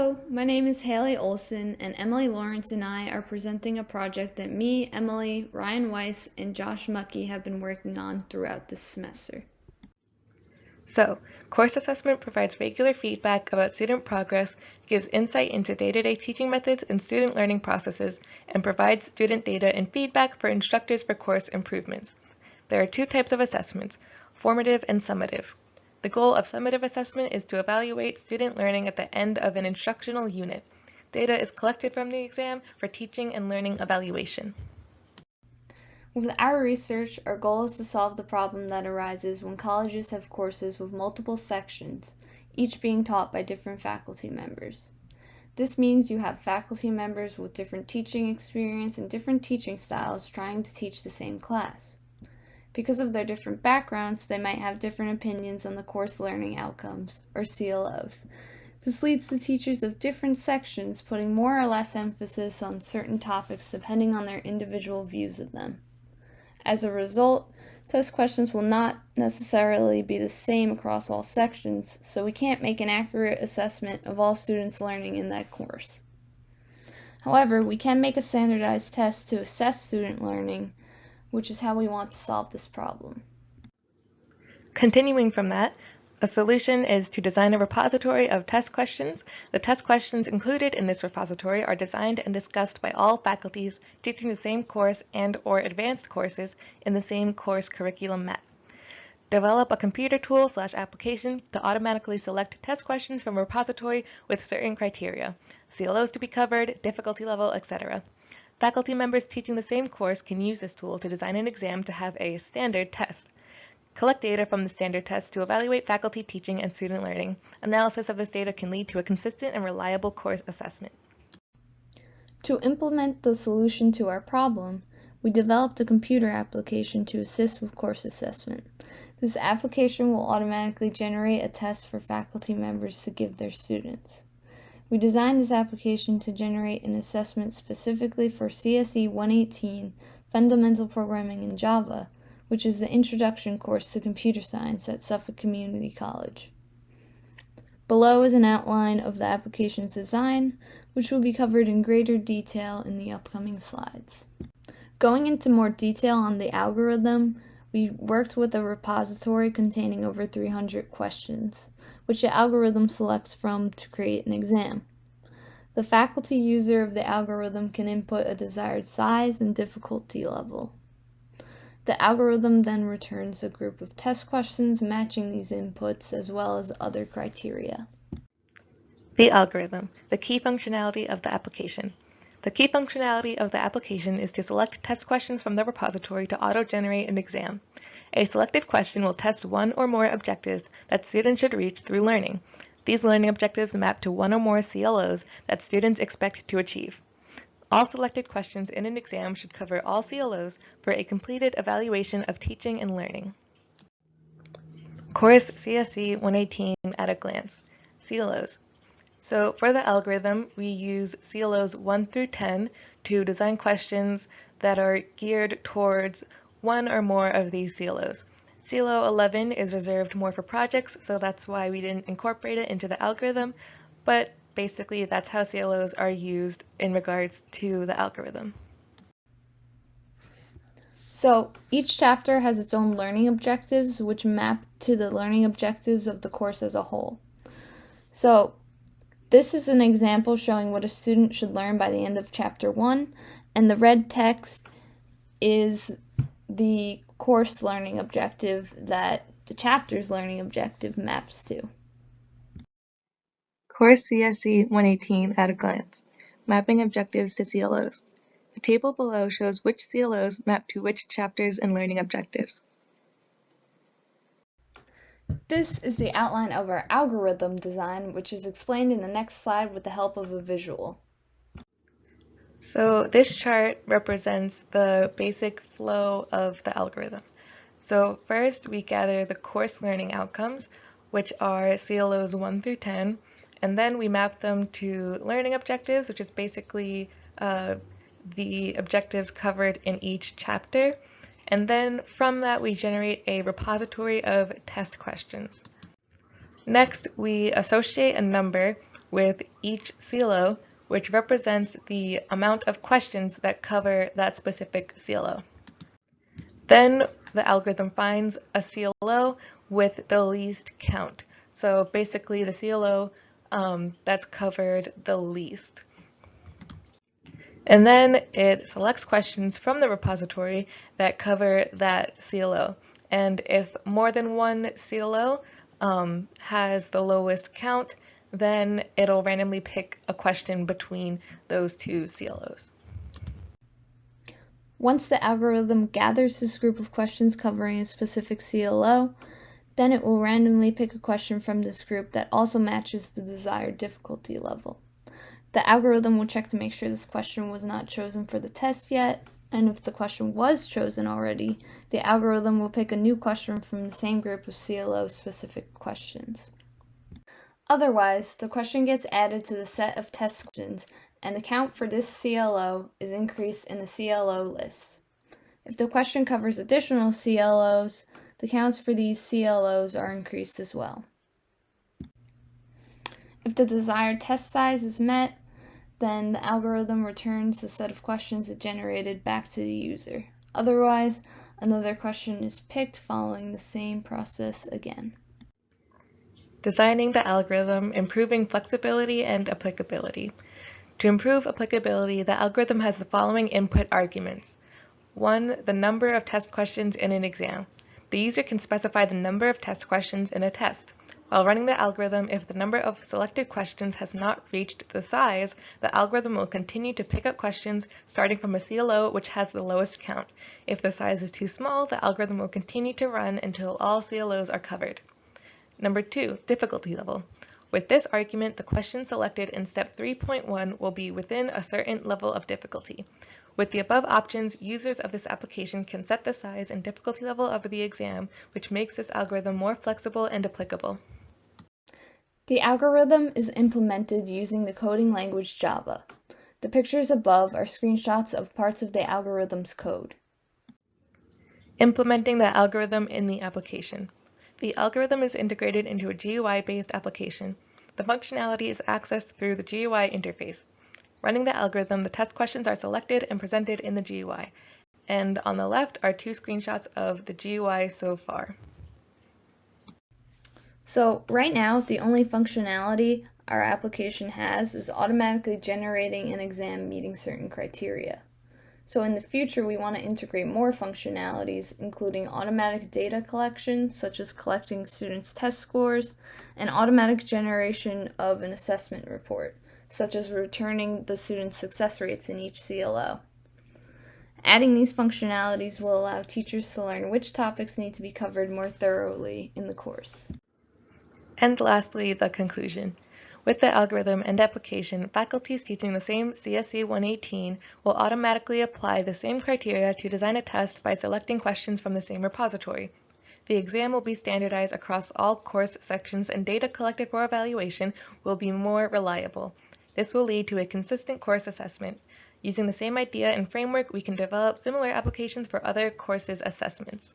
Hello, my name is Haley Olson, and Emily Lawrence and I are presenting a project that me, Emily, Ryan Weiss, and Josh Muckey have been working on throughout this semester. So, course assessment provides regular feedback about student progress, gives insight into day-to-day teaching methods and student learning processes, and provides student data and feedback for instructors for course improvements. There are two types of assessments, formative and summative. The goal of summative assessment is to evaluate student learning at the end of an instructional unit. Data is collected from the exam for teaching and learning evaluation. With our research, our goal is to solve the problem that arises when colleges have courses with multiple sections, each being taught by different faculty members. This means you have faculty members with different teaching experience and different teaching styles trying to teach the same class. Because of their different backgrounds, they might have different opinions on the course learning outcomes, or CLOs. This leads to teachers of different sections putting more or less emphasis on certain topics depending on their individual views of them. As a result, test questions will not necessarily be the same across all sections, so we can't make an accurate assessment of all students' learning in that course. However, we can make a standardized test to assess student learning, which is how we want to solve this problem. Continuing from that, a solution is to design a repository of test questions. The test questions included in this repository are designed and discussed by all faculties teaching the same course and/or advanced courses in the same course curriculum map. Develop a computer tool/application to automatically select test questions from a repository with certain criteria, CLOs to be covered, difficulty level, etc. Faculty members teaching the same course can use this tool to design an exam to have a standard test. Collect data from the standard test to evaluate faculty teaching and student learning. Analysis of this data can lead to a consistent and reliable course assessment. To implement the solution to our problem, we developed a computer application to assist with course assessment. This application will automatically generate a test for faculty members to give their students. We designed this application to generate an assessment specifically for CSE 118, Fundamental Programming in Java, which is the introduction course to computer science at Suffolk Community College. Below is an outline of the application's design, which will be covered in greater detail in the upcoming slides. Going into more detail on the algorithm, we worked with a repository containing over 300 questions, which the algorithm selects from to create an exam. The faculty user of the algorithm can input a desired size and difficulty level. The algorithm then returns a group of test questions matching these inputs as well as other criteria. The algorithm, the key functionality of the application. The key functionality of the application is to select test questions from the repository to auto-generate an exam. A selected question will test one or more objectives that students should reach through learning. These learning objectives map to one or more CLOs that students expect to achieve. All selected questions in an exam should cover all CLOs for a completed evaluation of teaching and learning. Course CSE 118 at a glance. CLOs. So for the algorithm, we use CLOs 1 through 10 to design questions that are geared towards one or more of these CLOs. CLO 11 is reserved more for projects, so that's why we didn't incorporate it into the algorithm, but basically that's how CLOs are used in regards to the algorithm. So each chapter has its own learning objectives, which map to the learning objectives of the course as a whole. So this is an example showing what a student should learn by the end of Chapter 1, and the red text is the course learning objective that the chapter's learning objective maps to. Course CSE 118 at a glance. Mapping objectives to CLOs. The table below shows which CLOs map to which chapters and learning objectives. This is the outline of our algorithm design, which is explained in the next slide with the help of a visual. So this chart represents the basic flow of the algorithm. So first we gather the course learning outcomes, which are CLOs 1 through 10, and then we map them to learning objectives, which is basically the objectives covered in each chapter. And then from that, we generate a repository of test questions. Next, we associate a number with each CLO, which represents the amount of questions that cover that specific CLO. Then the algorithm finds a CLO with the least count. So basically the CLO that's covered the least. And then it selects questions from the repository that cover that CLO. And if more than one CLO has the lowest count, then it'll randomly pick a question between those two CLOs. Once the algorithm gathers this group of questions covering a specific CLO, then it will randomly pick a question from this group that also matches the desired difficulty level. The algorithm will check to make sure this question was not chosen for the test yet, and if the question was chosen already, the algorithm will pick a new question from the same group of CLO-specific questions. Otherwise, the question gets added to the set of test questions, and the count for this CLO is increased in the CLO list. If the question covers additional CLOs, the counts for these CLOs are increased as well. If the desired test size is met, then the algorithm returns the set of questions it generated back to the user. Otherwise, another question is picked following the same process again. Designing the algorithm, improving flexibility and applicability. To improve applicability, the algorithm has the following input arguments. 1. The number of test questions in an exam. The user can specify the number of test questions in a test. While running the algorithm, if the number of selected questions has not reached the size, the algorithm will continue to pick up questions starting from a CLO which has the lowest count. If the size is too small, the algorithm will continue to run until all CLOs are covered. Number 2, difficulty level. With this argument, the question selected in step 3.1 will be within a certain level of difficulty. With the above options, users of this application can set the size and difficulty level of the exam, which makes this algorithm more flexible and applicable. The algorithm is implemented using the coding language Java. The pictures above are screenshots of parts of the algorithm's code. Implementing the algorithm in the application. The algorithm is integrated into a GUI-based application. The functionality is accessed through the GUI interface. Running the algorithm, the test questions are selected and presented in the GUI. And on the left are 2 screenshots of the GUI so far. So right now, the only functionality our application has is automatically generating an exam meeting certain criteria. So in the future, we want to integrate more functionalities, including automatic data collection, such as collecting students' test scores, and automatic generation of an assessment report, such as returning the students' success rates in each CLO. Adding these functionalities will allow teachers to learn which topics need to be covered more thoroughly in the course. And lastly, the conclusion. With the algorithm and application, faculties teaching the same CSE 118 will automatically apply the same criteria to design a test by selecting questions from the same repository. The exam will be standardized across all course sections and data collected for evaluation will be more reliable. This will lead to a consistent course assessment. Using the same idea and framework, we can develop similar applications for other courses assessments.